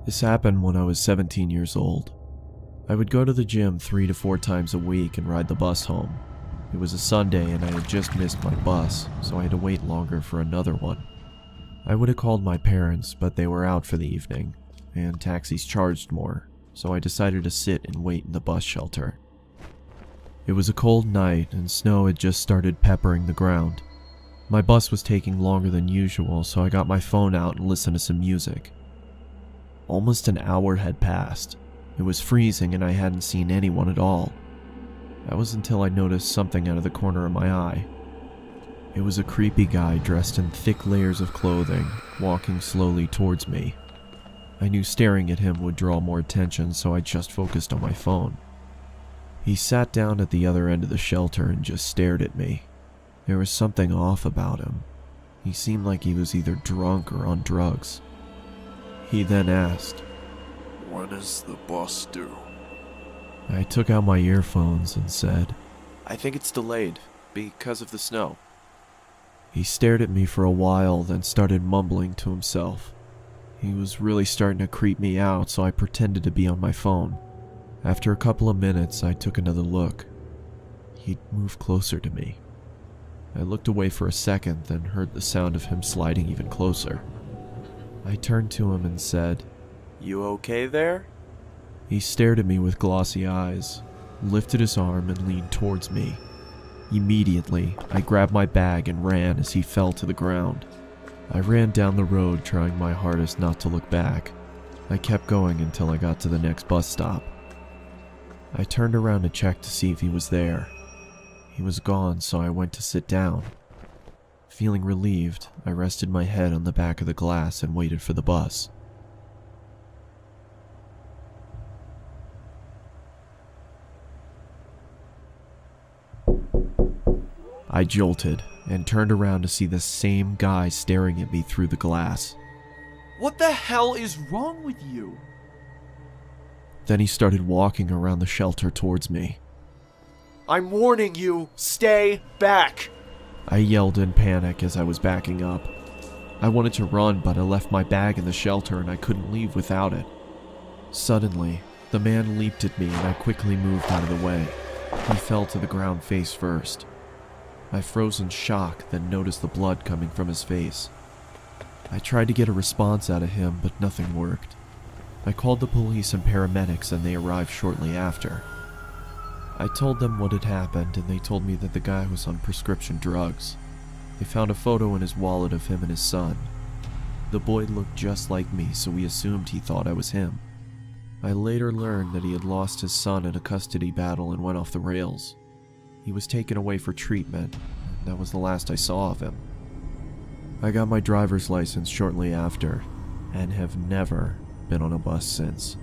This happened when I was 17 years old. I would go to the gym 3 to 4 times a week and ride the bus home. It was a Sunday and I had just missed my bus, so I had to wait longer for another one. I would have called my parents, but they were out for the evening, and taxis charged more, so I decided to sit and wait in the bus shelter. It was a cold night and snow had just started peppering the ground. My bus was taking longer than usual, so I got my phone out and listened to some music. Almost an hour had passed. It was freezing and I hadn't seen anyone at all. That was until I noticed something out of the corner of my eye. It was a creepy guy dressed in thick layers of clothing, walking slowly towards me. I knew staring at him would draw more attention, so I just focused on my phone. He sat down at the other end of the shelter and just stared at me. There was something off about him. He seemed like he was either drunk or on drugs. He then asked, "When is the bus due?" I took out my earphones and said, "I think it's delayed, because of the snow." He stared at me for a while, then started mumbling to himself. He was really starting to creep me out, so I pretended to be on my phone. After a couple of minutes, I took another look. He'd moved closer to me. I looked away for a second, then heard the sound of him sliding even closer. I turned to him and said, "You okay there?" He stared at me with glossy eyes, lifted his arm and leaned towards me. Immediately, I grabbed my bag and ran as he fell to the ground. I ran down the road, trying my hardest not to look back. I kept going until I got to the next bus stop. I turned around to check to see if he was there. He was gone, so I went to sit down. Feeling relieved, I rested my head on the back of the glass and waited for the bus. I jolted and turned around to see the same guy staring at me through the glass. What the hell is wrong with you? Then he started walking around the shelter towards me. I'm warning you, stay back! I yelled in panic as I was backing up. I wanted to run, but I left my bag in the shelter and I couldn't leave without it. Suddenly, the man leaped at me and I quickly moved out of the way. He fell to the ground face first. I froze in shock, then noticed the blood coming from his face. I tried to get a response out of him, but nothing worked. I called the police and paramedics and they arrived shortly after. I told them what had happened and they told me that the guy was on prescription drugs. They found a photo in his wallet of him and his son. The boy looked just like me, so we assumed he thought I was him. I later learned that he had lost his son in a custody battle and went off the rails. He was taken away for treatment, and that was the last I saw of him. I got my driver's license shortly after, and have never been on a bus since.